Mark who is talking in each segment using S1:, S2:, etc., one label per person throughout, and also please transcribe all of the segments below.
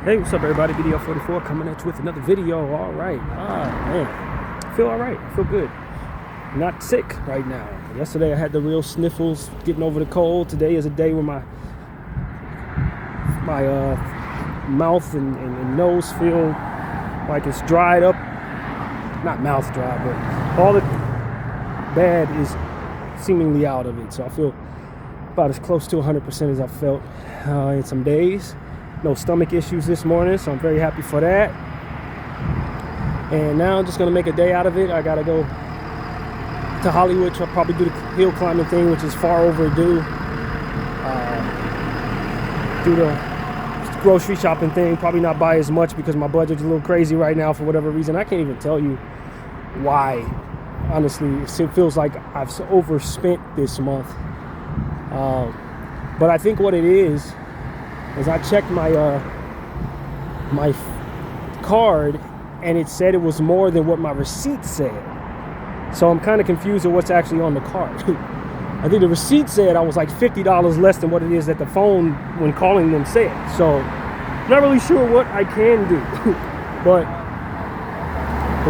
S1: Hey, what's up, everybody? Bdf 44 coming at you with another video. All right. Man. I feel all right. I feel good. Not sick right now. Yesterday I had the real sniffles, getting over the cold. Today is a day where my mouth and nose feel like it's dried up. Not mouth dry, but all the bad is seemingly out of it. So I feel about as close to 100% as I've felt in some days. No stomach issues this morning, so I'm very happy for that. And now I'm just gonna make a day out of it. I gotta go to Hollywood. I'll probably do the hill climbing thing, which is far overdue. Do the grocery shopping thing. Probably not buy as much because my budget's a little crazy right now for whatever reason. I can't even tell you why. Honestly, it feels like I've overspent this month. But I think what it is I checked my card and it said it was more than what my receipt said. So I'm kind of confused at what's actually on the card. I think the receipt said I was like $50 less than what it is that the phone when calling them said. So I'm not really sure what I can do, but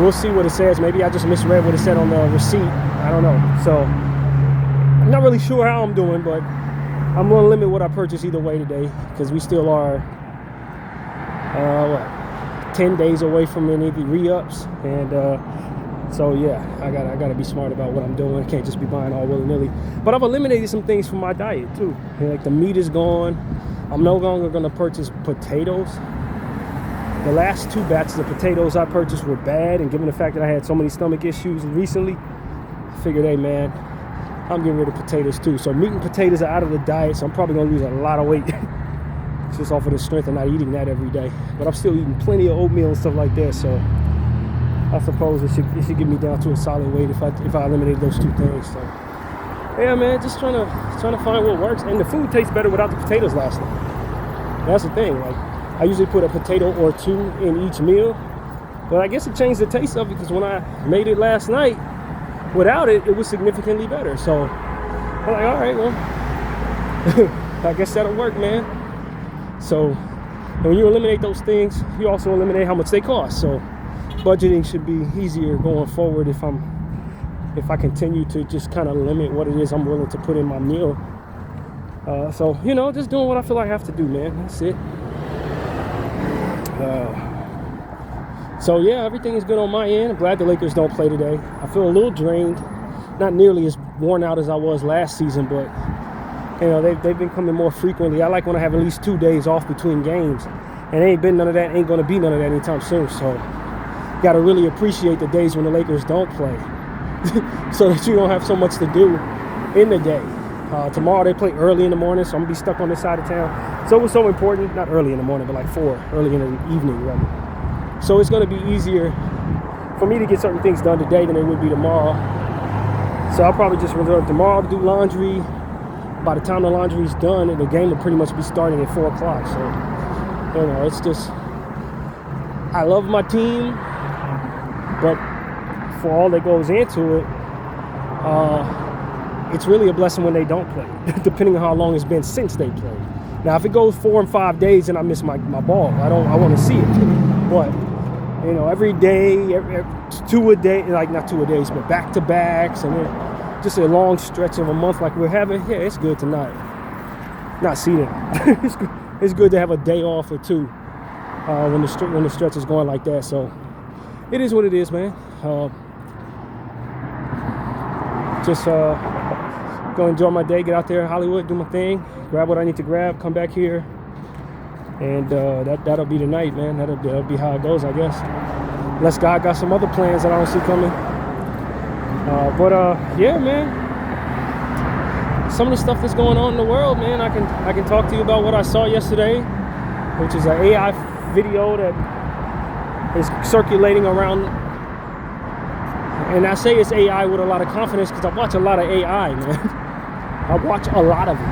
S1: we'll see what it says. Maybe I just misread what it said on the receipt. I don't know. So I'm not really sure how I'm doing, but I'm going to limit what I purchase either way today because we still are 10 days away from any of the re-ups. And so, yeah, I gotta be smart about what I'm doing. I can't just be buying all willy-nilly. But I've eliminated some things from my diet, too. Like the meat is gone. I'm no longer going to purchase potatoes. The last 2 batches of potatoes I purchased were bad. And given the fact that I had so many stomach issues recently, I figured, hey, man, I'm getting rid of potatoes too. So meat and potatoes are out of the diet, so I'm probably gonna lose a lot of weight just off of the strength of not eating that every day. But I'm still eating plenty of oatmeal and stuff like that, so I suppose it should get me down to a solid weight if I eliminated those 2 things. So yeah, man, just trying to find what works. And the food tastes better without the potatoes last night. That's the thing. Like, I usually put a potato or 2 in each meal, but I guess it changed the taste of it because when I made it last night without it, it was significantly better. So I'm like, all right, well, I guess that'll work, man. So when you eliminate those things, you also eliminate how much they cost. So budgeting should be easier going forward if I continue to just kind of limit what it is I'm willing to put in my meal. So, you know, just doing what I feel like I have to do, man. That's it. So yeah, everything is good on my end. I'm glad the Lakers don't play today. I feel a little drained, not nearly as worn out as I was last season, but you know, they've been coming more frequently. I like when I have at least 2 days off between games, and ain't been none of that, ain't gonna be none of that anytime soon. So gotta really appreciate the days when the Lakers don't play, so that you don't have so much to do in the day. Tomorrow they play early in the morning, so I'm gonna be stuck on this side of town. So it was so important, not early in the morning, but like 4, early in the evening, rather. So it's going to be easier for me to get certain things done today than it would be tomorrow. So I'll probably just reserve tomorrow to do laundry. By the time the laundry is done, and the game will pretty much be starting at 4 o'clock. So, you know, it's just, I love my team, but for all that goes into it, it's really a blessing when they don't play, depending on how long it's been since they played. Now, if it goes 4 and 5 days and I miss my ball, I want to see it. But, you know, every day, every 2 a day, like not 2 a days, but back-to-backs, and then just a long stretch of a month like we're having, yeah, it's good to not see them. It's good to have a day off or 2 when the stretch is going like that. So it is what it is, man. Just go enjoy my day, get out there in Hollywood, do my thing, grab what I need to grab, come back here, and that'll be the night, man. That'll be how it goes, I guess. Unless God got some other plans that I don't see coming. Yeah, man. Some of the stuff that's going on in the world, man, I can talk to you about what I saw yesterday, which is an AI video that is circulating around. And I say it's AI with a lot of confidence because I watch a lot of AI, man. I watch a lot of it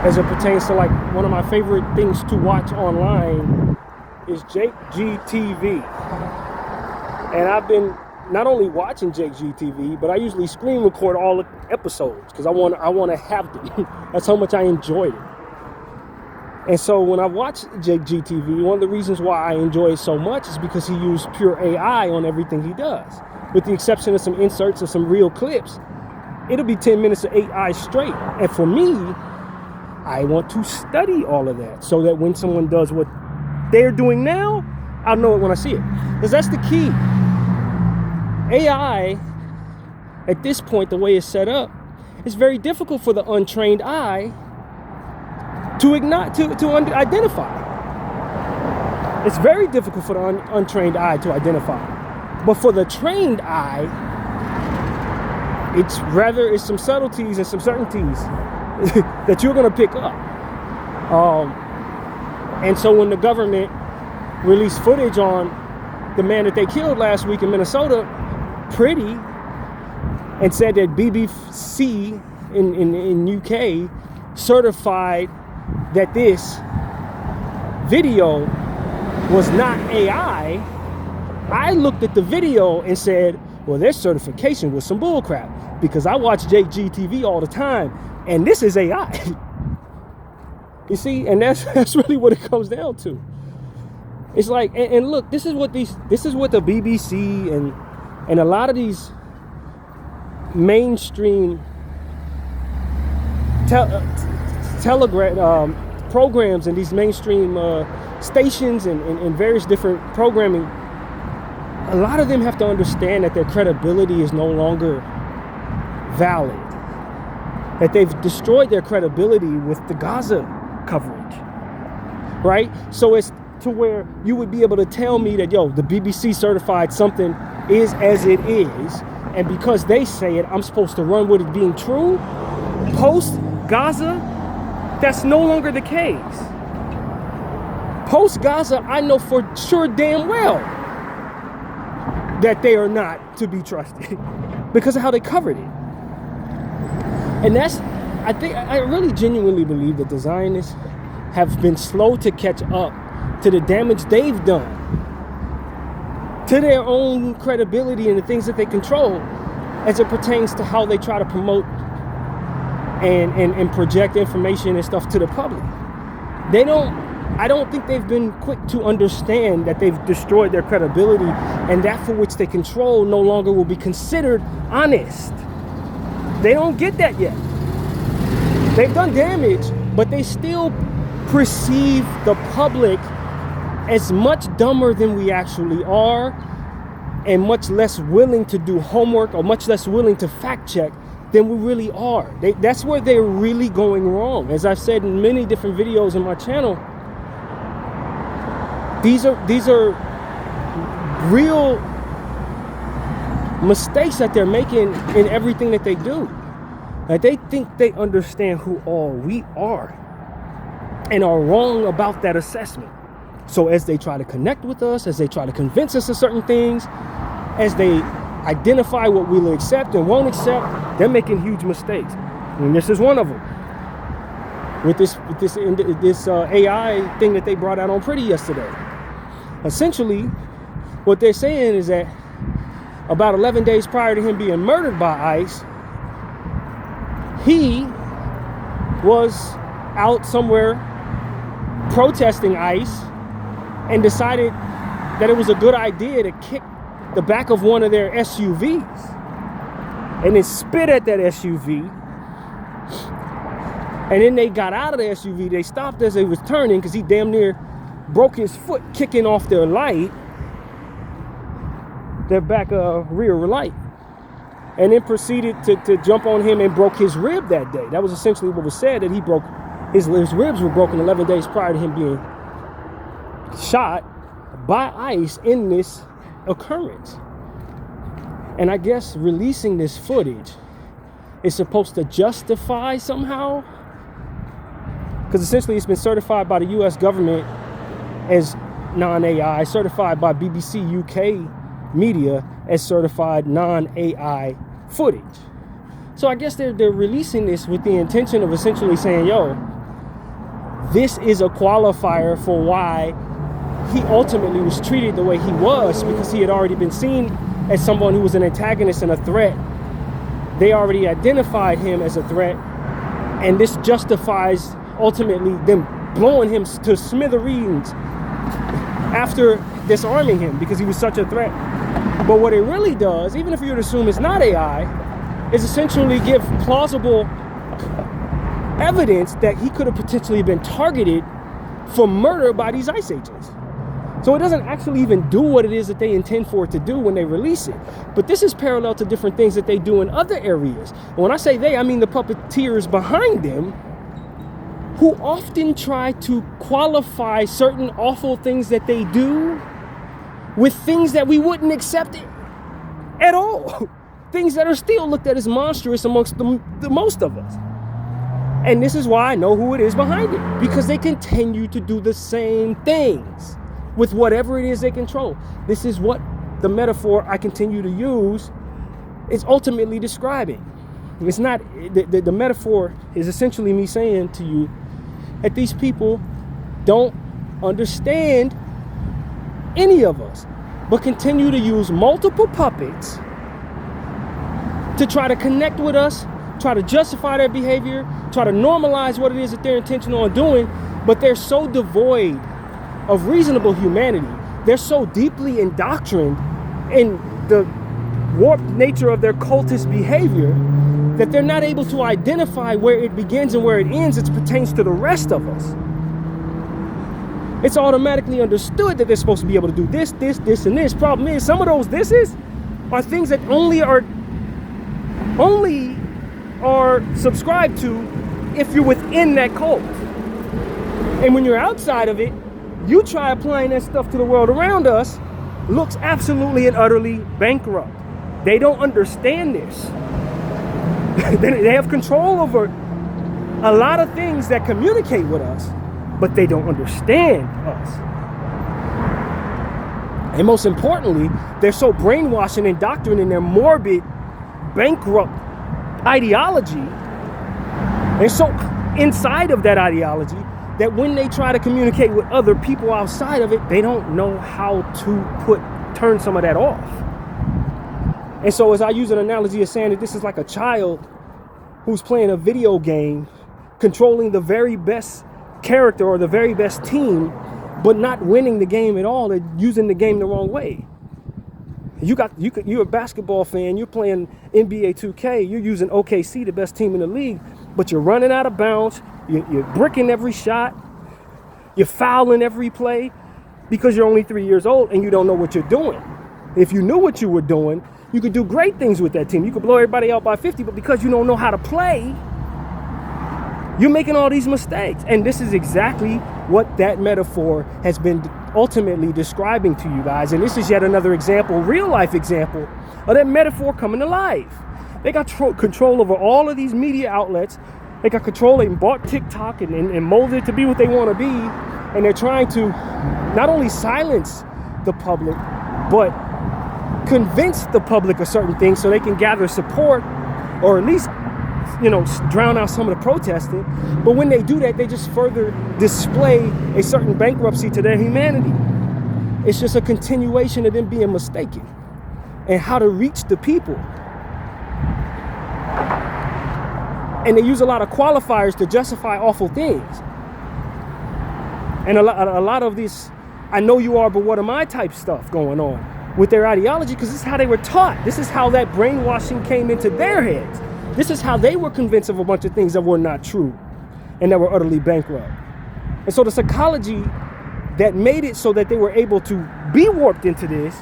S1: as it pertains to, like, one of my favorite things to watch online is Jake GTV. And I've been not only watching Jake GTV, but I usually screen record all the episodes because I want to have them. That's how much I enjoyed it. And so when I watch JGTV, one of the reasons why I enjoy it so much is because he used pure AI on everything he does. With the exception of some inserts of some real clips, it'll be 10 minutes of AI straight. And for me, I want to study all of that so that when someone does what they're doing now, I'll know it when I see it. Because that's the key. AI, at this point, the way it's set up, it's very difficult for the untrained eye to identify. It's very difficult for the untrained eye to identify. But for the trained eye, it's some subtleties and some certainties that you're going to pick up. And so when the government released footage on the man that they killed last week in Minnesota, and said that BBC in UK certified that this video was not AI, I looked at the video and said, well, their certification was some bullcrap, because I watch JGTV all the time, and this is AI. You see, and that's really what it comes down to. It's like, and look, this is what the BBC and a lot of these mainstream programs and these mainstream stations and various different programming, a lot of them have to understand that their credibility is no longer valid. That they've destroyed their credibility with the Gaza coverage, right? So it's to where you would be able to tell me that, yo, the BBC certified something is as it is, and because they say it, I'm supposed to run with it being true. Post Gaza, that's no longer the case. Post Gaza, I know for sure damn well that they are not to be trusted because of how they covered it. And I really genuinely believe that the Zionists have been slow to catch up to the damage they've done to their own credibility and the things that they control as it pertains to how they try to promote and project information and stuff to the public. I don't think they've been quick to understand that they've destroyed their credibility, and that for which they control no longer will be considered honest. They don't get that yet. They've done damage, but they still perceive the public as much dumber than we actually are, and much less willing to do homework, or much less willing to fact check than we really are. That's where they're really going wrong. As I've said in many different videos on my channel, these are real mistakes that they're making in everything that they do. Like, they think they understand who all we are and are wrong about that assessment. So as they try to connect with us, as they try to convince us of certain things, as they identify what we'll accept and won't accept, they're making huge mistakes. And this is one of them. With this AI thing that they brought out on Pretty yesterday. Essentially, what they're saying is that about 11 days prior to him being murdered by ICE, he was out somewhere protesting ICE and decided that it was a good idea to kick the back of one of their SUVs and then spit at that SUV. And then they got out of the SUV. They stopped as they was turning because he damn near broke his foot kicking off their light, their back rear light, and then proceeded to jump on him and broke his rib that day. That was essentially what was said, that he broke his ribs were broken 11 days prior to him being shot by ICE in this occurrence. And I guess releasing this footage is supposed to justify somehow, because essentially it's been certified by the US government as non-AI, certified by BBC UK media as certified non-AI footage. So I guess they're releasing this with the intention of essentially saying, yo, this is a qualifier for why he ultimately was treated the way he was, because he had already been seen as someone who was an antagonist and a threat. They already identified him as a threat, and this justifies ultimately them blowing him to smithereens after disarming him because he was such a threat. But what it really does, even if you were to assume it's not AI, is essentially give plausible evidence that he could have potentially been targeted for murder by these ICE agents. So it doesn't actually even do what it is that they intend for it to do when they release it. But this is parallel to different things that they do in other areas. And when I say they, I mean the puppeteers behind them, who often try to qualify certain awful things that they do with things that we wouldn't accept at all. Things that are still looked at as monstrous amongst the most of us. And this is why I know who it is behind it, because they continue to do the same things with whatever it is they control. This is what the metaphor I continue to use is ultimately describing. It's not, the metaphor is essentially me saying to you that these people don't understand any of us, but continue to use multiple puppets to try to connect with us, try to justify their behavior, try to normalize what it is that they're intentional on doing, but they're so devoid of reasonable humanity. They're so deeply indoctrined in the warped nature of their cultist behavior that they're not able to identify where it begins and where it ends as it pertains to the rest of us. It's automatically understood that they're supposed to be able to do this, and this. Problem is, some of those thises are things that only are subscribed to if you're within that cult. And when you're outside of it, you try applying that stuff to the world around us, looks absolutely and utterly bankrupt. They don't understand this. They have control over a lot of things that communicate with us, but they don't understand us. And most importantly, they're so brainwashed and indoctrinated in their morbid, bankrupt ideology, and so inside of that ideology, that when they try to communicate with other people outside of it, they don't know how to turn some of that off. And so as I use an analogy of saying that this is like a child who's playing a video game, controlling the very best character or the very best team, but not winning the game at all and using the game the wrong way. You're a basketball fan, you're playing NBA 2K, you're using OKC, the best team in the league, but you're running out of bounds, you're bricking every shot, you're fouling every play because you're only 3 years old and you don't know what you're doing. If you knew what you were doing, you could do great things with that team. You could blow everybody out by 50, but because you don't know how to play, you're making all these mistakes. And this is exactly what that metaphor has been ultimately describing to you guys. And this is yet another example, real life example, of that metaphor coming to life. They got control over all of these media outlets. They got control and bought TikTok and molded it to be what they want to be. And they're trying to not only silence the public, but convince the public of certain things so they can gather support, or at least, drown out some of the protesting. But when they do that, they just further display a certain bankruptcy to their humanity. It's just a continuation of them being mistaken and how to reach the people. And they use a lot of qualifiers to justify awful things. And a lot of this, I know you are, but what am I type stuff going on with their ideology, because this is how they were taught. This is how that brainwashing came into their heads. This is how they were convinced of a bunch of things that were not true and that were utterly bankrupt. And so the psychology that made it so that they were able to be warped into this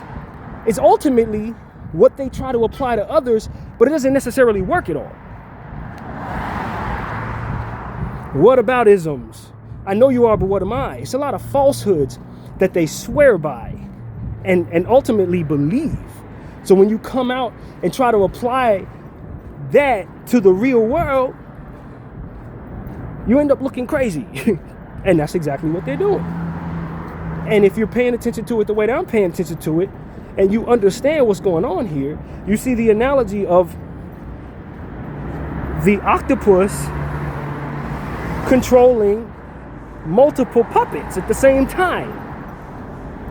S1: is ultimately what they try to apply to others, but it doesn't necessarily work at all. What about isms? I know you are, but what am I? It's a lot of falsehoods that they swear by and ultimately believe. So when you come out and try to apply that to the real world, you end up looking crazy. And that's exactly what they're doing. And if you're paying attention to it the way that I'm paying attention to it, and you understand what's going on here, you see the analogy of the octopus controlling multiple puppets at the same time.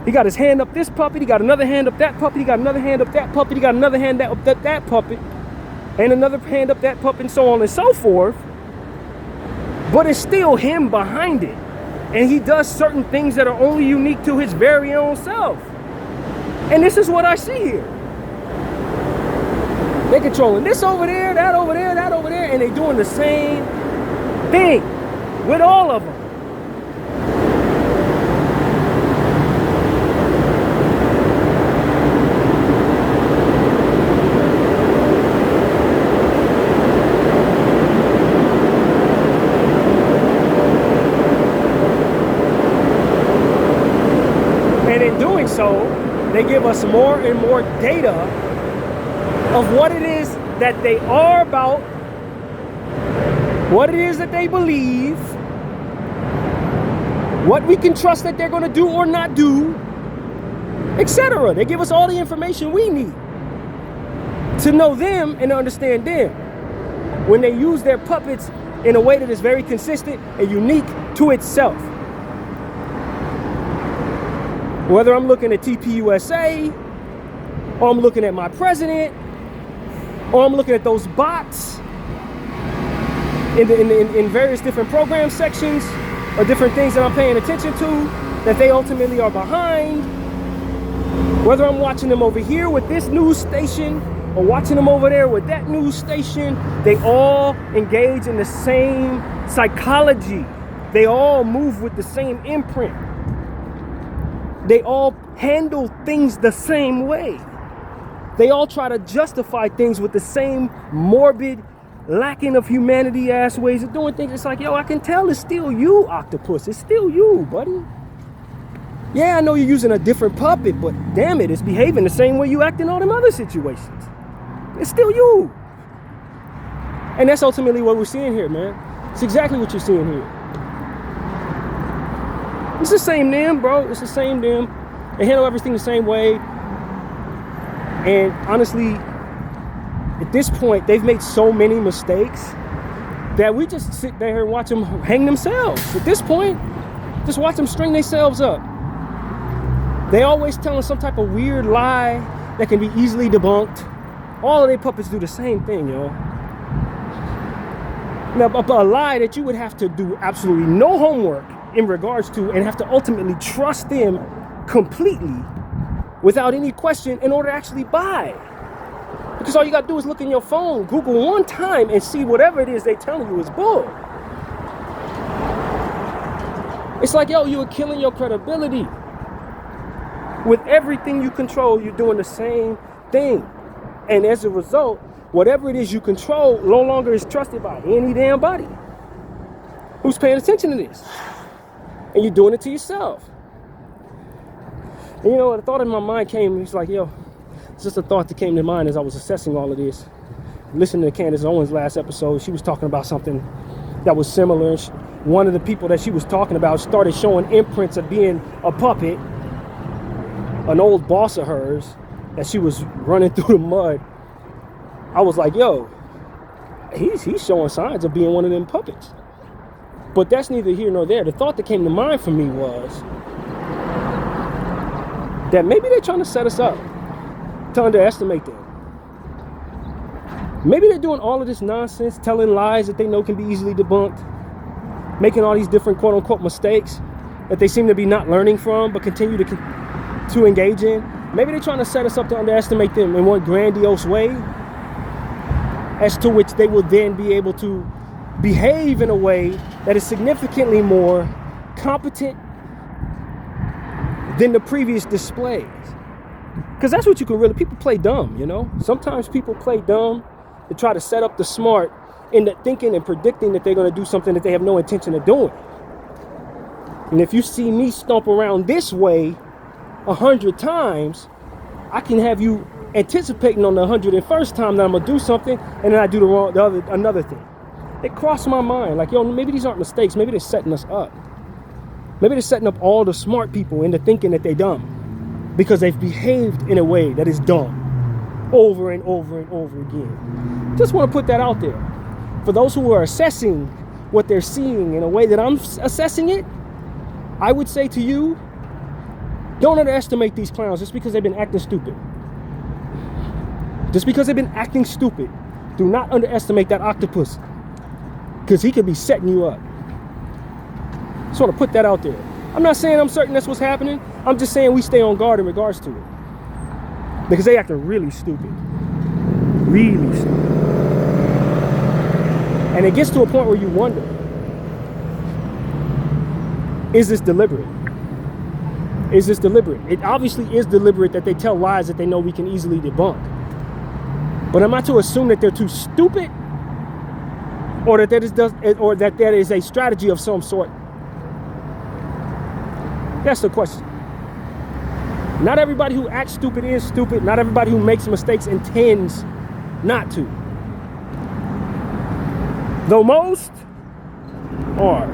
S1: He got his hand up this puppet, he got another hand up that puppet, he got another hand up that puppet, he got another hand up that puppet, and another hand up that puppet, and so on and so forth. But it's still him behind it. And he does certain things that are only unique to his very own self. And this is what I see here. They're controlling this over there, that over there, that over there, and they're doing the same thing with all of them. And in doing so, they give us more and more data of what it is that they are about, what it is that they believe, what we can trust that they're going to do or not do, etc. They give us all the information we need to know them and to understand them when they use their puppets in a way that is very consistent and unique to itself. Whether I'm looking at TPUSA, or I'm looking at my president, or I'm looking at those bots in various different program sections, or different things that I'm paying attention to that they ultimately are behind. Whether I'm watching them over here with this news station or watching them over there with that news station, they all engage in the same psychology. They all move with the same imprint. They all handle things the same way. They all try to justify things with the same morbid, lacking of humanity ass ways of doing things. It's like, yo, I can tell it's still you, octopus. It's still you, buddy. Yeah, I know you're using a different puppet, but damn it, it's behaving the same way you act in all them other situations. It's still you. And that's ultimately what we're seeing here, man. It's exactly what you're seeing here. It's the same them, bro. It's the same them. They handle everything the same way. And honestly, at this point, they've made so many mistakes that we just sit there and watch them hang themselves. At this point, just watch them string themselves up. They always telling some type of weird lie that can be easily debunked. All of their puppets do the same thing, yo. Now, a lie that you would have to do absolutely no homework in regards to and have to ultimately trust them completely without any question in order to actually buy. Because all you gotta do is look in your phone, Google one time, and see whatever it is they telling you is bull. It's like, yo, you are killing your credibility. With everything you control, you're doing the same thing. And as a result, whatever it is you control no longer is trusted by any damn body who's paying attention to this. And you're doing it to yourself. And you know what, a thought in my mind came, it's like, yo, it's just a thought that came to mind as I was assessing all of this. Listening to Candace Owens' last episode, she was talking about something that was similar. And one of the people that she was talking about started showing imprints of being a puppet, an old boss of hers that she was running through the mud. I was like, yo, he's showing signs of being one of them puppets. But that's neither here nor there. The thought that came to mind for me was that maybe they're trying to set us up to underestimate them. Maybe they're doing all of this nonsense, telling lies that they know can be easily debunked, making all these different quote-unquote mistakes that they seem to be not learning from but continue to engage in. Maybe they're trying to set us up to underestimate them in one grandiose way, as to which they will then be able to behave in a way that is significantly more competent than the previous displays. Because that's what you can really, people play dumb, you know? Sometimes people play dumb to try to set up the smart in the thinking and predicting that they're going to do something that they have no intention of doing. And if you see me stomp around this way 100 times, I can have you anticipating on the 101st time that I'm gonna do something, and then I do another thing. It crossed my mind, like, yo, maybe these aren't mistakes. Maybe they're setting us up. Maybe they're setting up all the smart people into thinking that they're dumb because they've behaved in a way that is dumb over and over and over again. Just want to put that out there. For those who are assessing what they're seeing in a way that I'm assessing it, I would say to you, don't underestimate these clowns just because they've been acting stupid. Just because they've been acting stupid, do not underestimate that octopus, because he could be setting you up. Just want to put that out there. I'm not saying I'm certain that's what's happening. I'm just saying we stay on guard in regards to it. Because they acting really stupid. Really stupid. And it gets to a point where you wonder, is this deliberate? Is this deliberate? It obviously is deliberate that they tell lies that they know we can easily debunk. But am I to assume that they're too stupid? Or that that is a strategy of some sort? That's the question. Not everybody who acts stupid is stupid. Not everybody who makes mistakes intends not to. Though most are.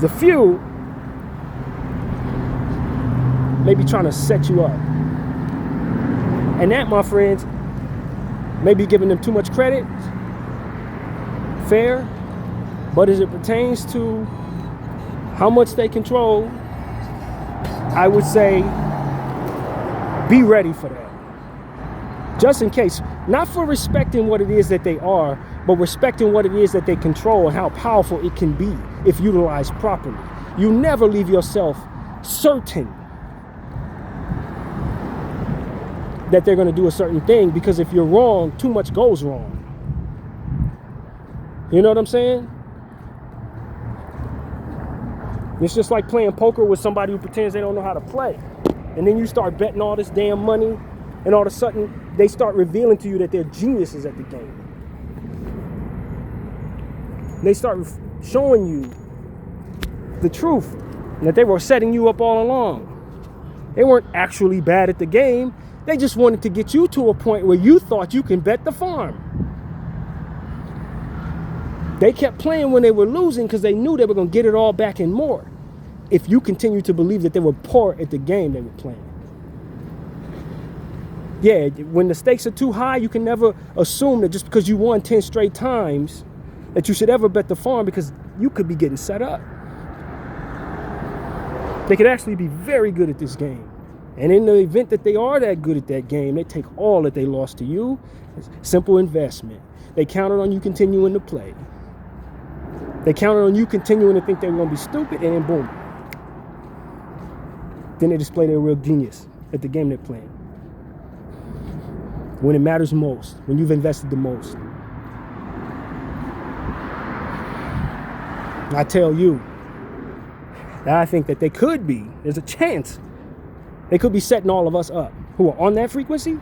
S1: The few may be trying to set you up. And that, my friends, may be giving them too much credit. Fair. But as it pertains to how much they control, I would say be ready for that. Just in case. Not for respecting what it is that they are, but respecting what it is that they control and how powerful it can be if utilized properly. You never leave yourself certain that they're going to do a certain thing, because if you're wrong, too much goes wrong. You know what I'm saying? It's just like playing poker with somebody who pretends they don't know how to play. And then you start betting all this damn money, and all of a sudden they start revealing to you that they're geniuses at the game. They start showing you the truth, that they were setting you up all along. They weren't actually bad at the game. They just wanted to get you to a point where you thought you can bet the farm. They kept playing when they were losing because they knew they were going to get it all back and more if you continue to believe that they were poor at the game they were playing. Yeah, when the stakes are too high, you can never assume that just because you won 10 straight times that you should ever bet the farm, because you could be getting set up. They could actually be very good at this game. And in the event that they are that good at that game, they take all that they lost to you. It's simple investment. They counted on you continuing to play. They counted on you continuing to think they were going to be stupid, and then boom. Then they display their real genius at the game they're playing. When it matters most, when you've invested the most. I tell you that I think that they could be, there's a chance, they could be setting all of us up who are on that frequency.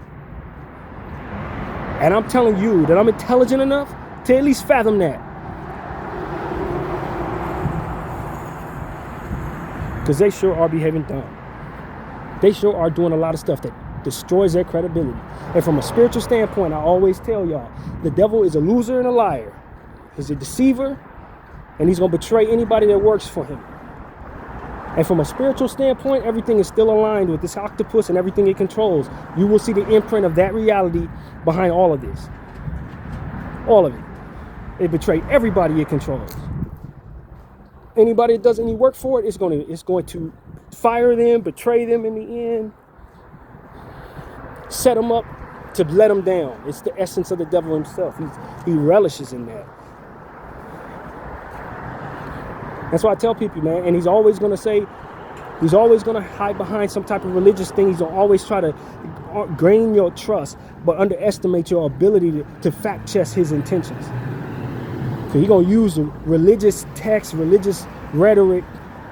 S1: And I'm telling you that I'm intelligent enough to at least fathom that. Because they sure are behaving dumb. They sure are doing a lot of stuff that destroys their credibility. And from a spiritual standpoint, I always tell y'all, the devil is a loser and a liar. He's a deceiver, and he's going to betray anybody that works for him. And from a spiritual standpoint, everything is still aligned with this octopus and everything it controls. You will see the imprint of that reality behind all of this. All of it. It betrayed everybody it controls. Anybody that does any work for it, it's going to fire them, betray them in the end, set them up to let them down. It's the essence of the devil himself. He relishes in that. That's why I tell people, man, and he's always going to hide behind some type of religious thing. He's going to always try to gain your trust, but underestimate your ability to fact check his intentions. So he's going to use religious text, religious rhetoric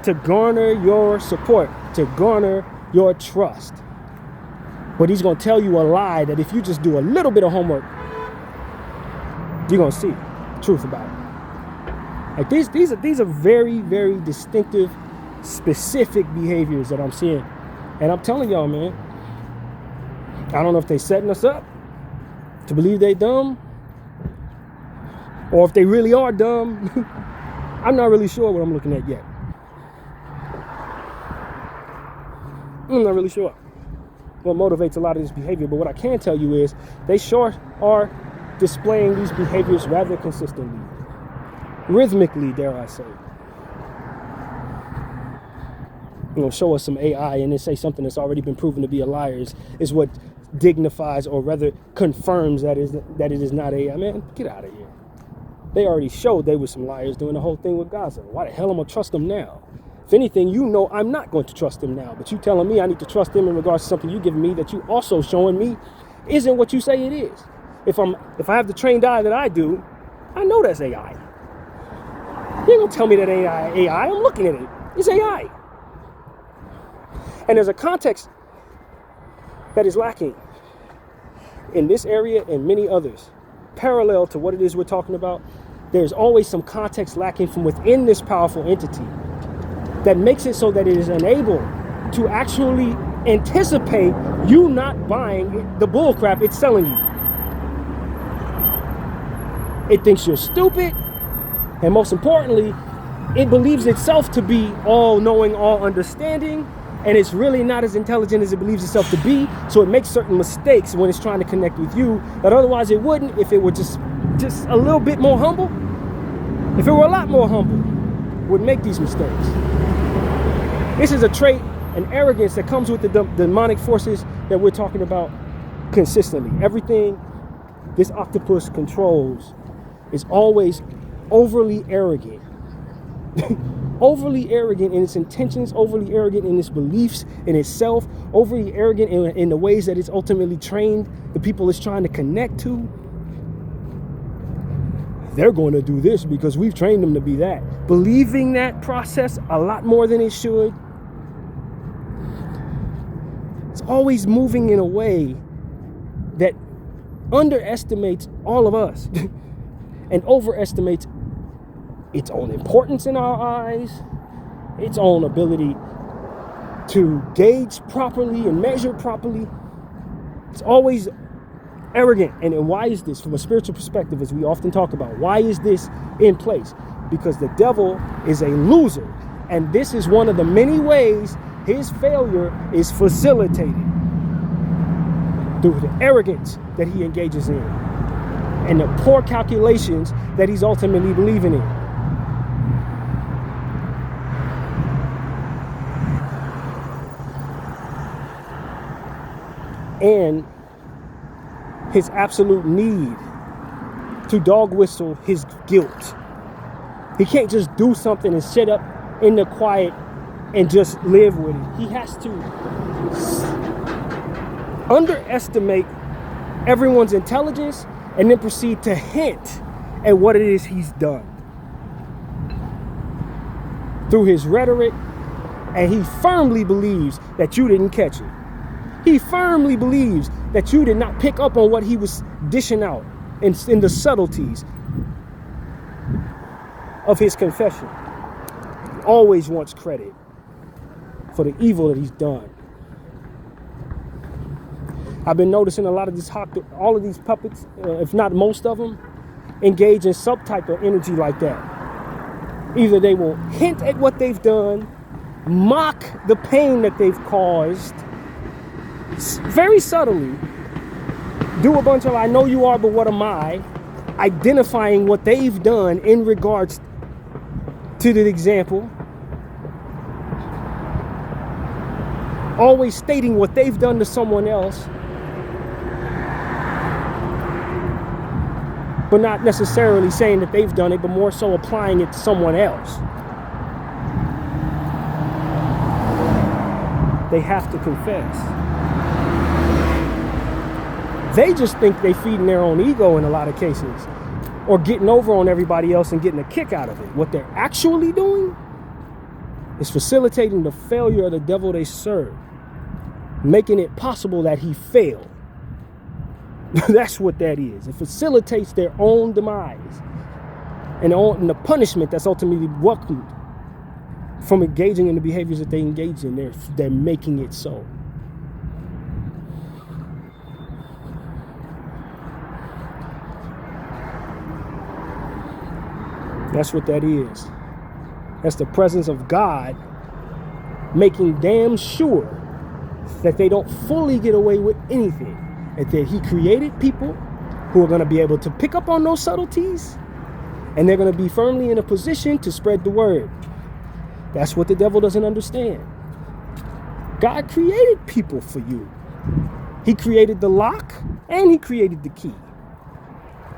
S1: to garner your support, to garner your trust. But he's going to tell you a lie that if you just do a little bit of homework, you're going to see the truth about it. Like these are very, very distinctive, specific behaviors that I'm seeing. And I'm telling y'all, man, I don't know if they're setting us up to believe they dumb, or if they really are dumb. I'm not really sure what I'm looking at yet. I'm not really sure what motivates a lot of this behavior, but what I can tell you is they sure are displaying these behaviors rather consistently. Rhythmically, dare I say. Show us some AI and then say something that's already been proven to be a liar is what dignifies, or rather confirms that it is not AI. Man, get out of here. They already showed they were some liars doing the whole thing with Gaza. Why the hell am I gonna trust them now? If anything, you know I'm not going to trust him now. But you telling me I need to trust him in regards to something you giving me that you also showing me isn't what you say it is. If I have the trained eye that I do, I know that's AI. You ain't gonna tell me that ain't AI. I'm looking at it. It's AI. And there's a context that is lacking in this area and many others. Parallel to what it is we're talking about, there's always some context lacking from within this powerful entity that makes it so that it is unable to actually anticipate you not buying the bullcrap it's selling you. It thinks you're stupid, and most importantly, it believes itself to be all-knowing, all-understanding, and it's really not as intelligent as it believes itself to be, so it makes certain mistakes when it's trying to connect with you that otherwise it wouldn't if it were just a little bit more humble. If it were a lot more humble, it would make these mistakes. This is a trait, an arrogance that comes with the demonic forces that we're talking about consistently. Everything this octopus controls is always overly arrogant. Overly arrogant in its intentions, overly arrogant in its beliefs, in itself, overly arrogant in the ways that it's ultimately trained the people it's trying to connect to. They're going to do this because we've trained them to be that. Believing that process a lot more than it should. It's always moving in a way that underestimates all of us and overestimates its own importance in our eyes, its own ability to gauge properly and measure properly. It's always arrogant. And why is this? From a spiritual perspective, as we often talk about, why is this in place? Because the devil is a loser. And this is one of the many ways his failure is facilitated, through the arrogance that he engages in and the poor calculations that he's ultimately believing in. And his absolute need to dog whistle his guilt. He can't just do something and sit up in the quiet and just live with it. He has to underestimate everyone's intelligence and then proceed to hint at what it is he's done through his rhetoric. And he firmly believes that you didn't catch it. He firmly believes that you did not pick up on what he was dishing out in the subtleties of his confession. He always wants credit for the evil that he's done. I've been noticing a lot of all of these puppets, if not most of them, engage in some type of energy like that. Either they will hint at what they've done, mock the pain that they've caused, very subtly do a bunch of I know you are, but what am I? Identifying what they've done in regards to the example. Always stating what they've done to someone else, but not necessarily saying that they've done it, but more so applying it to someone else. They have to confess. They just think they're feeding their own ego in a lot of cases, or getting over on everybody else and getting a kick out of it. What they're actually doing is facilitating the failure of the devil they serve, making it possible that he fail. That's what that is. It facilitates their own demise and the punishment that's ultimately welcomed from engaging in the behaviors that they engage in. They're making it so. That's what that is. That's the presence of God making damn sure that they don't fully get away with anything. And that he created people who are going to be able to pick up on those subtleties, and they're going to be firmly in a position to spread the word. That's what the devil doesn't understand. God created people for you. He created the lock and he created the key.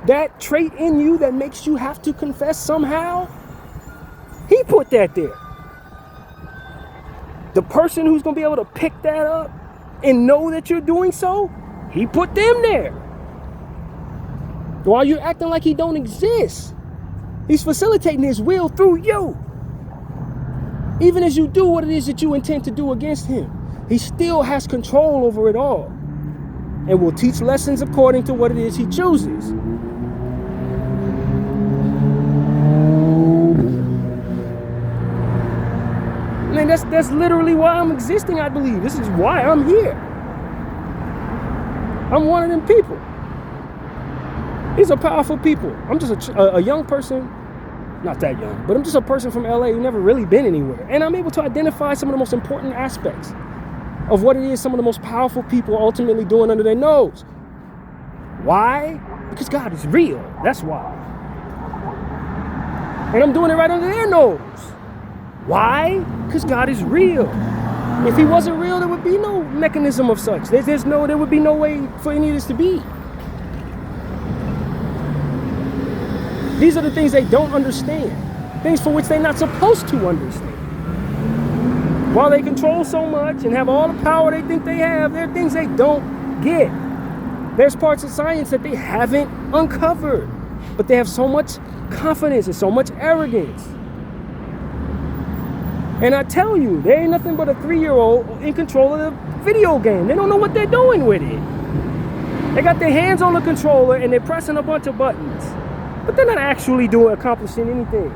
S1: That trait in you that makes you have to confess somehow, he put that there. the person who's going to be able to pick that up and know that you're doing so, he put them there. While you're acting like he don't exist, he's facilitating his will through you. Even as you do what it is that you intend to do against him, he still has control over it all and will teach lessons according to what it is he chooses. I mean, that's literally why I'm existing, I believe. This is why I'm here. I'm one of them people. These are powerful people. I'm just a young person, not that young, but I'm just a person from LA who never really been anywhere. And I'm able to identify some of the most important aspects of what it is some of the most powerful people are ultimately doing under their nose. Why? Because God is real. That's why. And I'm doing it right under their nose. Why? Because God is real. If he wasn't real, there would be no mechanism of such. There would be no way for any of this to be. These are the things they don't understand. Things for which they're not supposed to understand. While they control so much and have all the power they think they have, there are things they don't get. There's parts of science that they haven't uncovered. But they have so much confidence and so much arrogance. And I tell you, there ain't nothing but a 3-year-old in control of the video game. They don't know what they're doing with it. They got their hands on the controller and they're pressing a bunch of buttons. But they're not actually accomplishing anything.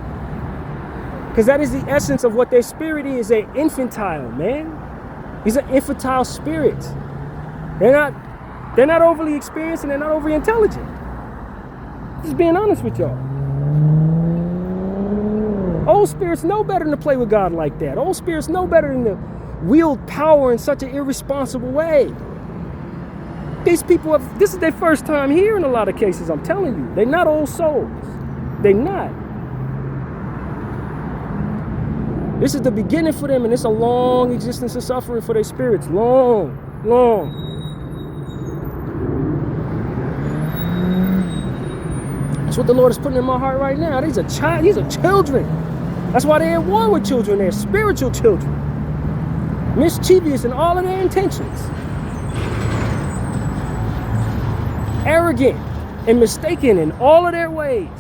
S1: Because that is the essence of what their spirit is. They're infantile, man. These are infantile spirits. They're not overly experienced and they're not overly intelligent. Just being honest with y'all. Old spirits know better than to play with God like that. Old spirits know better than to wield power in such an irresponsible way. These people this is their first time here in a lot of cases, I'm telling you. They're not old souls. They're not. This is the beginning for them, and it's a long existence of suffering for their spirits. Long, long. That's what the Lord is putting in my heart right now. These are children. That's why they're at war with children. They're spiritual children. Mischievous in all of their intentions. Arrogant and mistaken in all of their ways.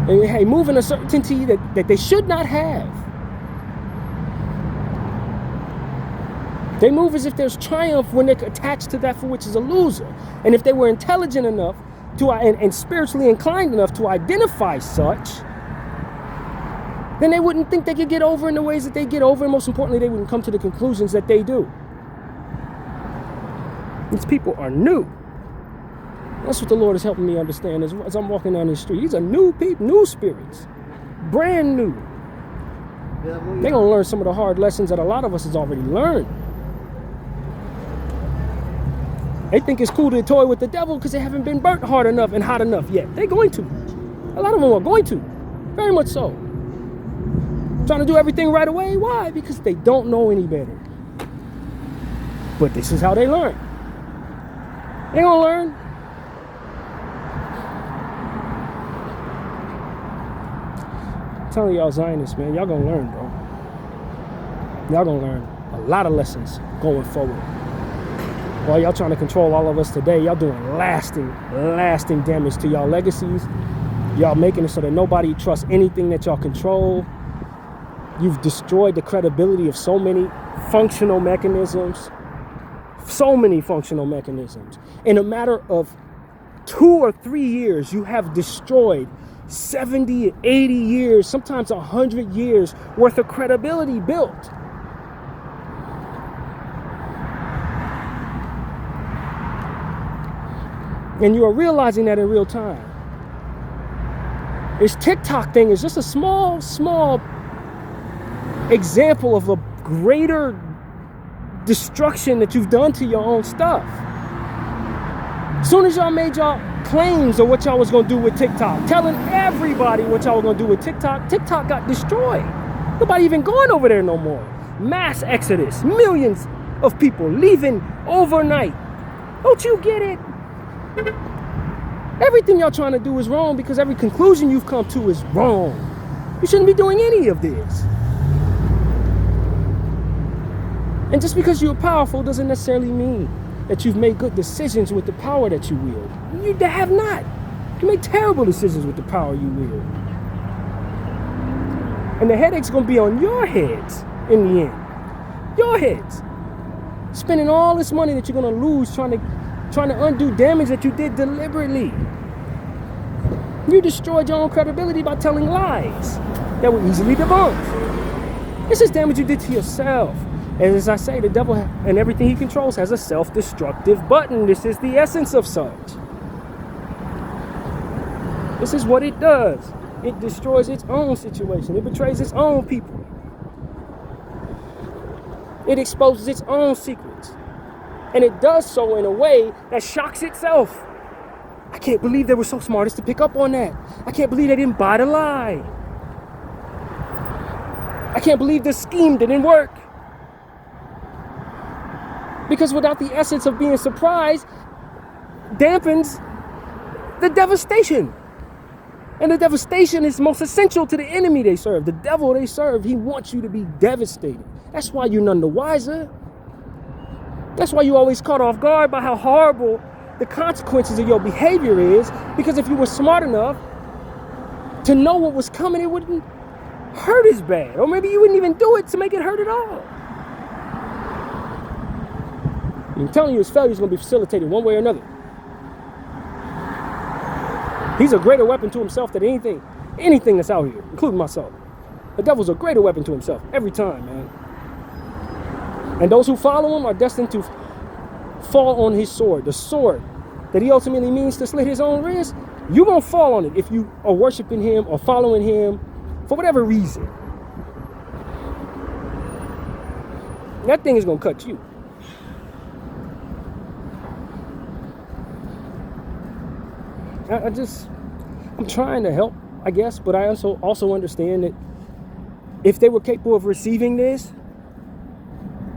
S1: And hey, moving a certainty that they should not have. They move as if there's triumph when they're attached to that for which is a loser. And if they were intelligent enough and spiritually inclined enough to identify such, then they wouldn't think they could get over in the ways that they get over, and most importantly, they wouldn't come to the conclusions that they do. These people are new. That's what the Lord is helping me understand as I'm walking down the street. These are new people, new spirits, brand new. They're going to learn some of the hard lessons that a lot of us has already learned. They think it's cool to toy with the devil because they haven't been burnt hard enough and hot enough yet. They're going to. A lot of them are going to. Very much so. Trying to do everything right away. Why? Because they don't know any better. But this is how they learn. They gonna learn. I'm telling y'all Zionists, man, y'all gonna learn, bro. Y'all gonna learn a lot of lessons going forward. While y'all trying to control all of us today, y'all doing lasting damage to y'all legacies. Y'all making it so that nobody trusts anything that y'all control. You've destroyed the credibility of so many functional mechanisms. So many functional mechanisms. In a matter of 2 or 3 years, you have destroyed 70, 80 years, sometimes 100 years worth of credibility built. And you are realizing that in real time. This TikTok thing is just a small example of a greater destruction that you've done to your own stuff. As soon as y'all made y'all claims of what y'all was gonna do with TikTok, telling everybody what y'all were gonna do with TikTok, TikTok got destroyed. Nobody even going over there no more. Mass exodus, millions of people leaving overnight. Don't you get it? Everything y'all trying to do is wrong because every conclusion you've come to is wrong. You shouldn't be doing any of this. And just because you're powerful doesn't necessarily mean that you've made good decisions with the power that you wield. You have not. You make terrible decisions with the power you wield. And the headache's going to be on your heads in the end. Your heads. Spending all this money that you're going to lose trying to undo damage that you did deliberately. You destroyed your own credibility by telling lies that were easily debunked. This is damage you did to yourself. And as I say, the devil and everything he controls has a self-destructive button. This is the essence of such. This is what it does. It destroys its own situation. It betrays its own people. It exposes its own secrets. And it does so in a way that shocks itself. I can't believe they were so smart as to pick up on that. I can't believe they didn't buy the lie. I can't believe the scheme didn't work. Because without the essence of being surprised, dampens the devastation. And the devastation is most essential to the enemy they serve. The devil they serve, he wants you to be devastated. That's why you're none the wiser. That's why you're always caught off guard by how horrible the consequences of your behavior is. Because if you were smart enough to know what was coming, it wouldn't hurt as bad. Or maybe you wouldn't even do it to make it hurt at all. I'm telling you, his failure is going to be facilitated one way or another. He's a greater weapon to himself than anything that's out here, including myself. The devil's a greater weapon to himself every time, man. And those who follow him are destined to fall on his sword. The sword that he ultimately means to slit his own wrist, you won't fall on it if you are worshiping him or following him for whatever reason. That thing is going to cut you. I'm trying to help, I guess, but I also understand that if they were capable of receiving this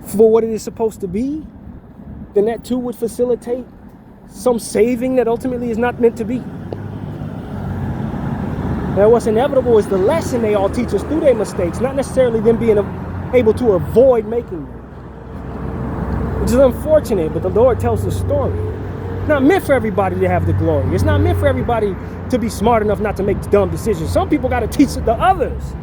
S1: for what it is supposed to be, then that too would facilitate some saving that ultimately is not meant to be. Now, what's inevitable is the lesson they all teach us through their mistakes, not necessarily them being able to avoid making them. Which is unfortunate, but the Lord tells the story. It's not meant for everybody to have the glory. It's not meant for everybody to be smart enough not to make dumb decisions. Some people got to teach the others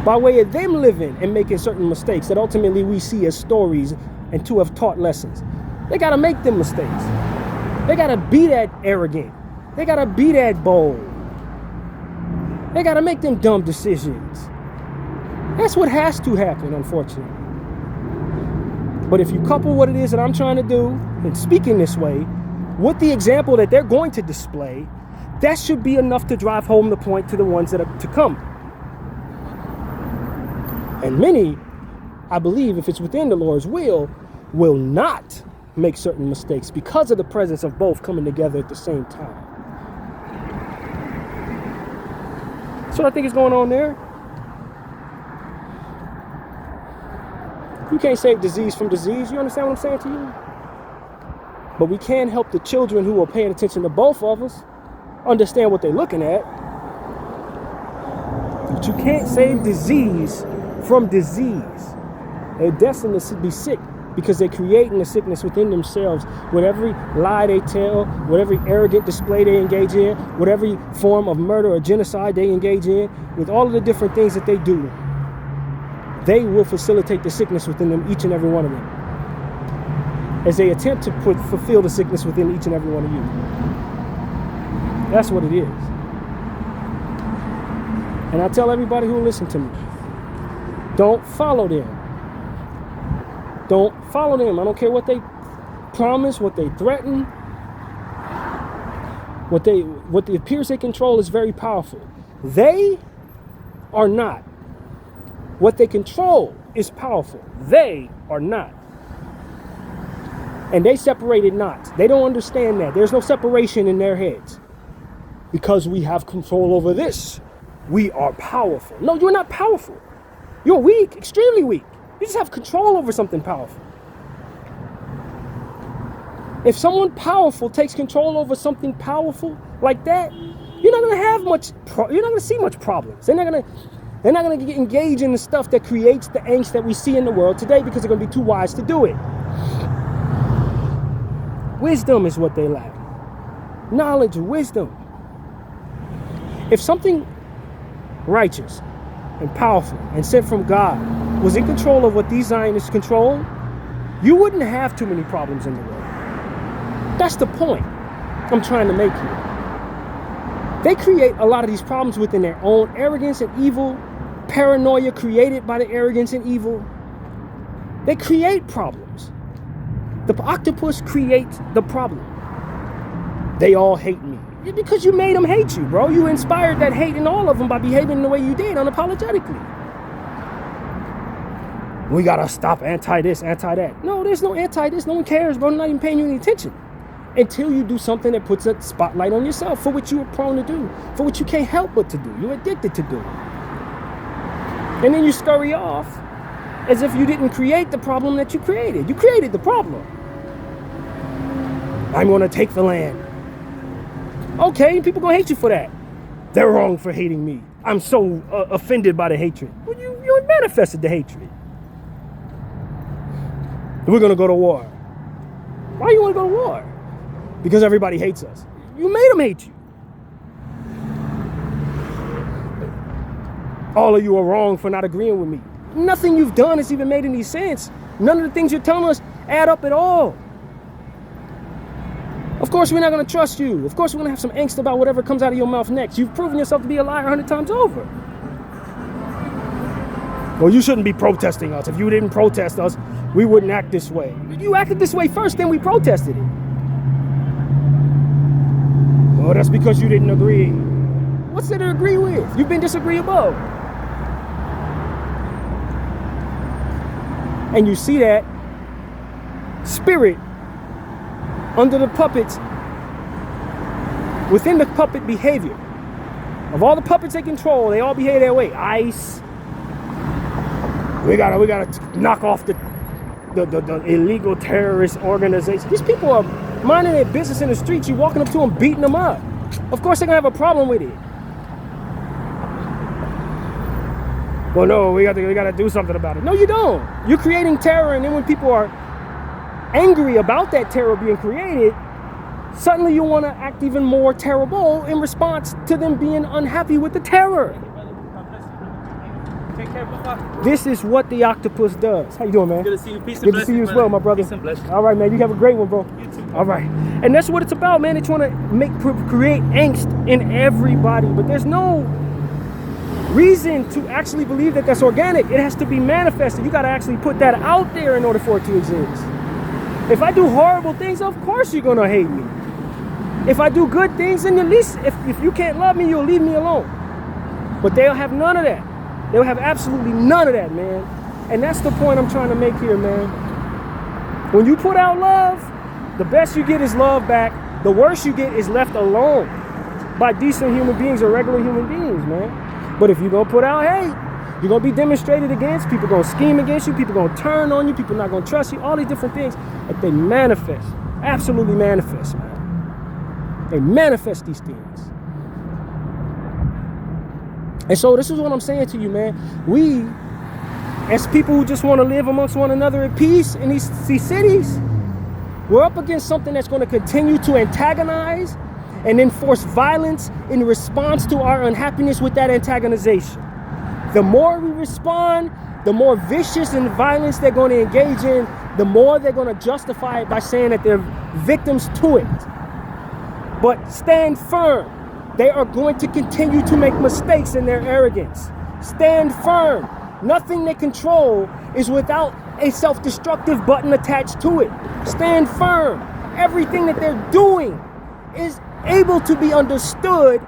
S1: by way of them living and making certain mistakes that ultimately we see as stories and to have taught lessons. They got to make them mistakes. They got to be that arrogant. They got to be that bold. They got to make them dumb decisions. That's what has to happen, unfortunately. But if you couple what it is that I'm trying to do and speaking this way with the example that they're going to display, that should be enough to drive home the point to the ones that are to come. And many, I believe, if it's within the Lord's will not make certain mistakes because of the presence of both coming together at the same time. That's what I think is going on there. You can't save disease from disease. You understand what I'm saying to you? But we can help the children who are paying attention to both of us understand what they're looking at. But you can't save disease from disease. They're destined to be sick because they're creating the sickness within themselves with every lie they tell, with every arrogant display they engage in, with every form of murder or genocide they engage in, with all of the different things that they do. They will facilitate the sickness within them, each and every one of them, as they attempt to fulfill the sickness within each and every one of you. That's what it is. And I tell everybody who will listen to me, don't follow them. Don't follow them. I don't care what they promise, what they threaten. What appears they control is very powerful. They are not. What they control is powerful. They are not. And they separated not. They don't understand that. There's no separation in their heads. Because we have control over this, we are powerful. No, you're not powerful. You're weak, extremely weak. You just have control over something powerful. If someone powerful takes control over something powerful like that, you're not going to have much. You're not going to see much problems. They're not going to. They're not going to engage in the stuff that creates the angst that we see in the world today because they're going to be too wise to do it. Wisdom is what they lack. Knowledge, wisdom. If something righteous and powerful and sent from God was in control of what these Zionists control, you wouldn't have too many problems in the world. That's the point I'm trying to make here. They create a lot of these problems within their own arrogance and evil, paranoia created by the arrogance and evil. They create problems. The octopus creates the problem. They all hate me. Because you made them hate you, bro. You inspired that hate in all of them by behaving the way you did unapologetically. We gotta stop anti-this, anti-that. No, there's no anti-this. No one cares, bro. They're not even paying you any attention. Until you do something that puts a spotlight on yourself for what you were prone to do, for what you can't help but to do. You're addicted to doing. And then you scurry off as if you didn't create the problem that you created. You created the problem. I'm gonna take the land. Okay, people gonna hate you for that. They're wrong for hating me. I'm so offended by the hatred. Well, you manifested the hatred. We're gonna go to war. Why you wanna go to war? Because everybody hates us. You made them hate you. All of you are wrong for not agreeing with me. Nothing you've done has even made any sense. None of the things you're telling us add up at all. Of course, we're not going to trust you. Of course, we're going to have some angst about whatever comes out of your mouth next. You've proven yourself to be a liar 100 times over. Well, you shouldn't be protesting us. If you didn't protest us, we wouldn't act this way. You acted this way first, then we protested it. Well, that's because you didn't agree. What's there to agree with? You've been disagreeable. And you see that spirit under the puppets, within the puppet behavior. Of all the puppets they control, they all behave that way. ICE. We gotta knock off the illegal terrorist organization. These people are minding their business in the streets. You walking up to them, beating them up. Of course they're gonna have a problem with it. Well, no, we gotta do something about it. No, you don't. You're creating terror, and then when people are angry about that terror being created, suddenly you want to act even more terrible in response to them being unhappy with the terror.
S2: Take care, Papa.
S1: This is what the octopus does. How you doing, man?
S2: Good to see you. Peace and
S1: Good
S2: blessings.
S1: to see you as well, my brother.
S2: Peace and blessings.
S1: All right, man. You have a great one, bro.
S2: You too.
S1: All right. And that's what it's about, man. They're trying to create angst in everybody, but there's no reason to actually believe that that's organic. It has to be manifested. You got to actually put that out there in order for it to exist. If I do horrible things, of course you're gonna hate me. If I do good things, then at least if you can't love me, you'll leave me alone. But they'll have none of that. They'll have absolutely none of that, man. And that's the point I'm trying to make here, man. When you put out love, the best you get is love back. The worst you get is left alone by decent human beings or regular human beings, man. But if you're gonna put out hate, you're going to be demonstrated against. People going to scheme against you. People going to turn on you. People not going to trust you. All these different things. But they manifest. Absolutely manifest, man. They manifest these things. And so this is what I'm saying to you, man. We, as people who just want to live amongst one another in peace in these cities, we're up against something that's going to continue to antagonize and enforce violence in response to our unhappiness with that antagonization. The more we respond, the more vicious and violence they're going to engage in, the more they're going to justify it by saying that they're victims to it. But stand firm. They are going to continue to make mistakes in their arrogance. Stand firm. Nothing they control is without a self-destructive button attached to it. Stand firm. Everything that they're doing is able to be understood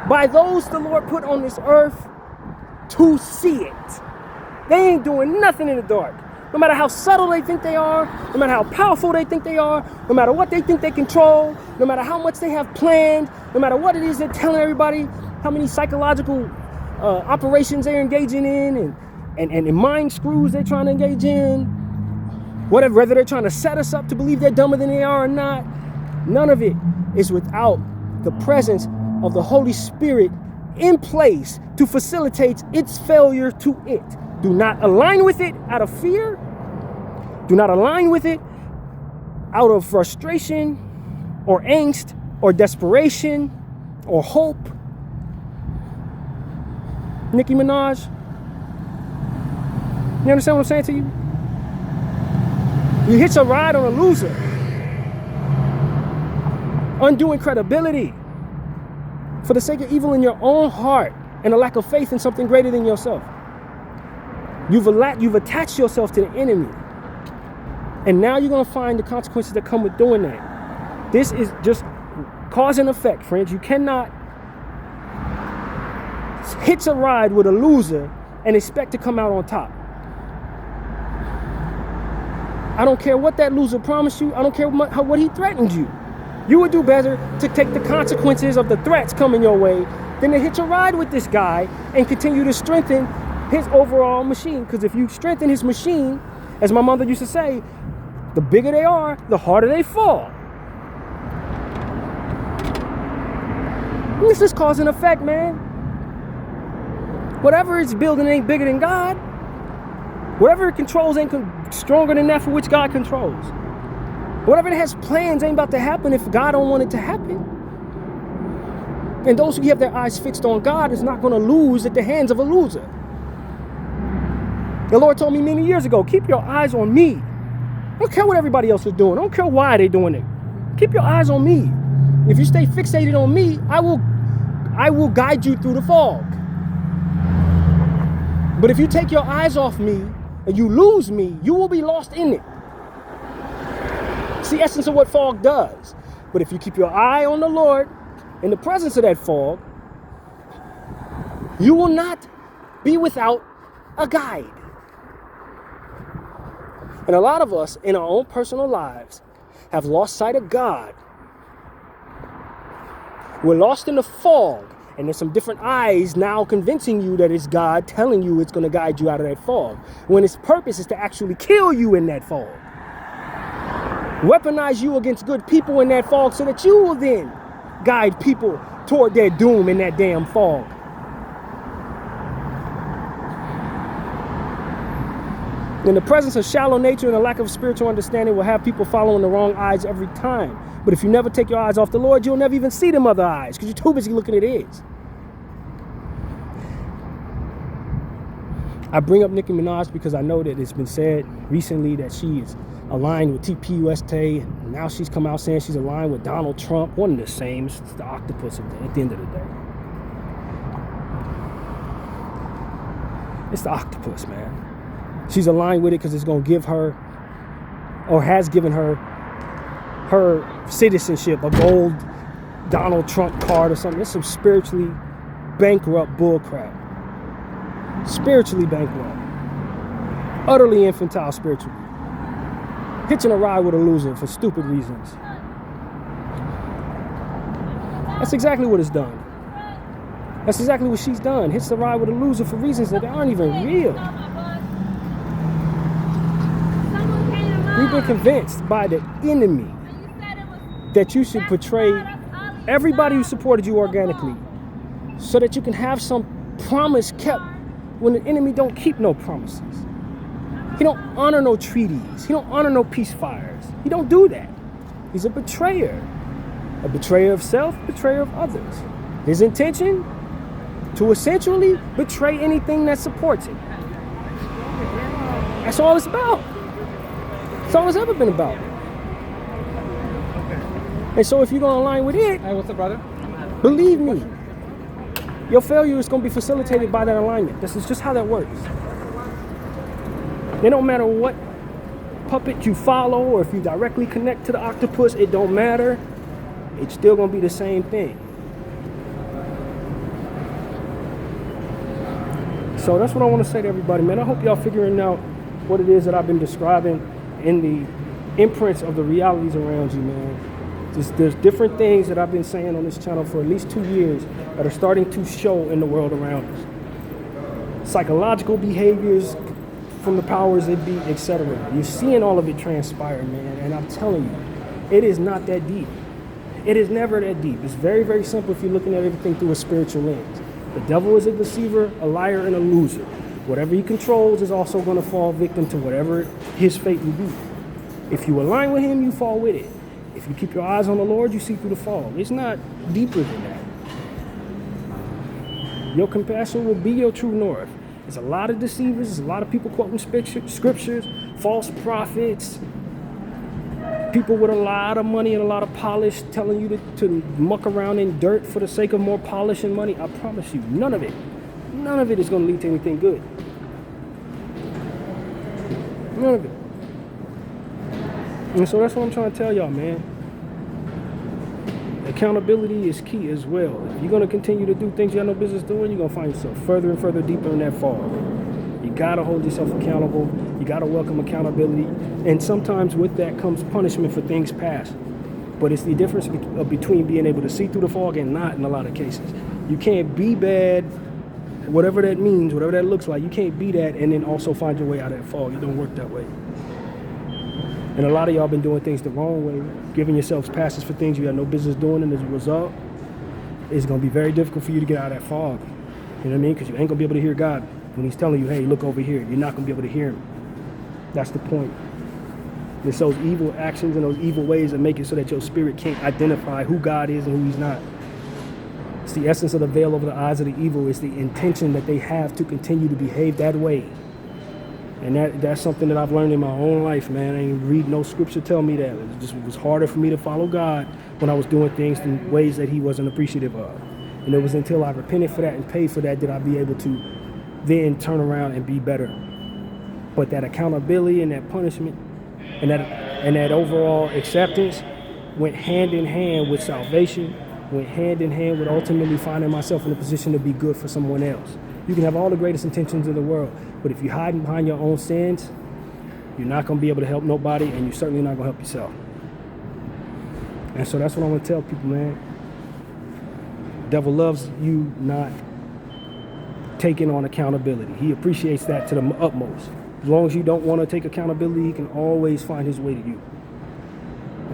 S1: by those the Lord put on this earth to see it. They ain't doing nothing in the dark. No matter how subtle they think they are, no matter how powerful they think they are, no matter what they think they control, no matter how much they have planned, no matter what it is they're telling everybody, how many psychological operations they're engaging in and mind screws they're trying to engage in, whether they're trying to set us up to believe they're dumber than they are or not, none of it is without the presence of the Holy Spirit in place to facilitate its failure to it. Do not align with it out of fear. Do not align with it out of frustration or angst or desperation or hope. Nicki Minaj, you understand what I'm saying to you? You hitch a ride on a loser, undoing credibility for the sake of evil in your own heart and a lack of faith in something greater than yourself. You've attached yourself to the enemy. And now you're going to find the consequences that come with doing that. This is just cause and effect, friends. You cannot hitch a ride with a loser and expect to come out on top. I don't care what that loser promised you. I don't care what he threatened you. You would do better to take the consequences of the threats coming your way than to hitch a ride with this guy and continue to strengthen his overall machine. Because if you strengthen his machine, as my mother used to say, the bigger they are, the harder they fall. This is cause and effect, man. Whatever it's building ain't bigger than God. Whatever it controls ain't stronger than that for which God controls. Whatever it has plans ain't about to happen if God don't want it to happen. And those who have their eyes fixed on God is not going to lose at the hands of a loser. The Lord told me many years ago, keep your eyes on me. I don't care what everybody else is doing. I don't care why they're doing it. Keep your eyes on me. If you stay fixated on me, I will guide you through the fog. But if you take your eyes off me and you lose me, you will be lost in it. It's the essence of what fog does. But if you keep your eye on the Lord in the presence of that fog, you will not be without a guide. And a lot of us in our own personal lives have lost sight of God. We're lost in the fog, and there's some different eyes now convincing you that it's God telling you it's going to guide you out of that fog, when its purpose is to actually kill you in that fog. Weaponize you against good people in that fog so that you will then guide people toward their doom in that damn fog. In the presence of shallow nature and a lack of spiritual understanding will have people following the wrong eyes every time. But if you never take your eyes off the Lord, you'll never even see them other eyes because you're too busy looking at His. I bring up Nicki Minaj because I know that it's been said recently that she is aligned with TPUSA. Now she's come out saying she's aligned with Donald Trump. One and the same. It's the octopus at the end of the day. It's the octopus, man. She's aligned with it because it's going to give her, or has given her, her citizenship, a gold Donald Trump card or something. It's some spiritually bankrupt bullcrap. Spiritually bankrupt. Utterly infantile spiritually. Hitching a ride with a loser for stupid reasons. That's exactly what it's done. That's exactly what she's done. Hitched a ride with a loser for reasons that aren't even real. We've been convinced by the enemy that you should portray everybody who supported you organically so that you can have some promise kept when the enemy don't keep no promises. He don't honor no treaties. He don't honor no peace fires. He don't do that. He's a betrayer. A betrayer of self, betrayer of others. His intention? To essentially betray anything that supports it. That's all it's about. That's all it's ever been about. And so if you're going to align with it,
S2: Hey, what's up, brother?
S1: believe me, your failure is going to be facilitated by that alignment. This is just how that works. It don't matter what puppet you follow or if you directly connect to the octopus, it don't matter. It's still going to be the same thing. So that's what I want to say to everybody, man. I hope y'all figuring out what it is that I've been describing in the imprints of the realities around you, man. There's different things that I've been saying on this channel for at least 2 years that are starting to show in the world around us. Psychological behaviors from the powers that be, etc. You're seeing all of it transpire, man. And I'm telling you, it is not that deep. It is never that deep. It's very, very simple if you're looking at everything through a spiritual lens. The devil is a deceiver, a liar, and a loser. Whatever he controls is also going to fall victim to whatever his fate will be. If you align with him, you fall with it. If you keep your eyes on the Lord, you see through the fog. It's not deeper than that. Your compassion will be your true north. There's a lot of deceivers. There's a lot of people quoting scriptures, false prophets, people with a lot of money and a lot of polish telling you to muck around in dirt for the sake of more polish and money. I promise you, none of it is going to lead to anything good. None of it. And so that's what I'm trying to tell y'all, man. Accountability is key as well. If you're going to continue to do things you have no business doing, you're going to find yourself further and further deeper in that fog. You got to hold yourself accountable. You got to welcome accountability. And sometimes with that comes punishment for things past. But it's the difference between being able to see through the fog and not in a lot of cases. You can't be bad, whatever that means, whatever that looks like. You can't be that and then also find your way out of that fog. It don't work that way. And a lot of y'all been doing things the wrong way, giving yourselves passes for things you have no business doing, and as a result, it's going to be very difficult for you to get out of that fog. You know what I mean? Because you ain't going to be able to hear God when he's telling you, hey, look over here. You're not going to be able to hear him. That's the point. It's those evil actions and those evil ways that make it so that your spirit can't identify who God is and who he's not. It's the essence of the veil over the eyes of the evil. It's the intention that they have to continue to behave that way. And that's something that I've learned in my own life, man. I ain't read no scripture tell me that. It was harder for me to follow God when I was doing things in ways that he wasn't appreciative of. And it was until I repented for that and paid for that I'd be able to then turn around and be better. But that accountability and that punishment and that overall acceptance went hand in hand with salvation, went hand in hand with ultimately finding myself in a position to be good for someone else. You can have all the greatest intentions in the world, but if you're hiding behind your own sins, you're not going to be able to help nobody, and you're certainly not going to help yourself. And so that's what I want to tell people, man. The devil loves you not taking on accountability. He appreciates that to the utmost. As long as you don't want to take accountability, he can always find his way to you.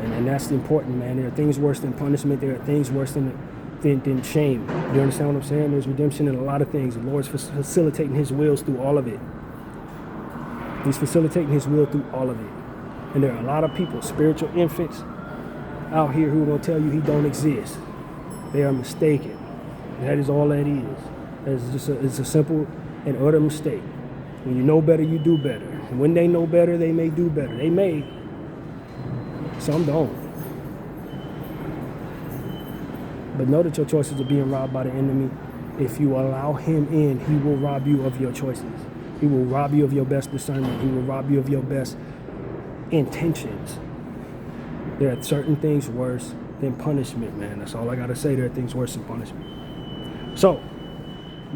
S1: And that's important, man. There are things worse than punishment. There are things worse than shame. You understand what I'm saying? There's redemption in a lot of things. The Lord's facilitating his wills through all of it. He's facilitating his will through all of it. And there are a lot of people, spiritual infants, out here who are going to tell you he don't exist. They are mistaken. That is all that is. It's a simple and utter mistake. When you know better, you do better. And when they know better, they may do better. They may. Some don't. But know that your choices are being robbed by the enemy. If you allow him in, he will rob you of your choices. He will rob you of your best discernment. He will rob you of your best intentions. There are certain things worse than punishment, man. That's all I got to say. There are things worse than punishment. So,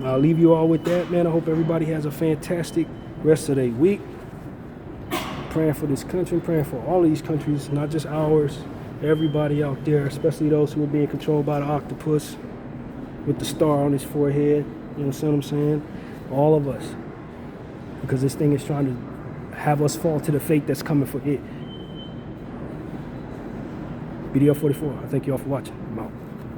S1: I'll leave you all with that, man. I hope everybody has a fantastic rest of their week. Praying for this country, praying for all of these countries, not just ours. Everybody out there, especially those who are being controlled by the octopus with the star on his forehead. You know what I'm saying? All of us. Because this thing is trying to have us fall to the fate that's coming for it. Bdf 44. I thank you all for watching. I'm out.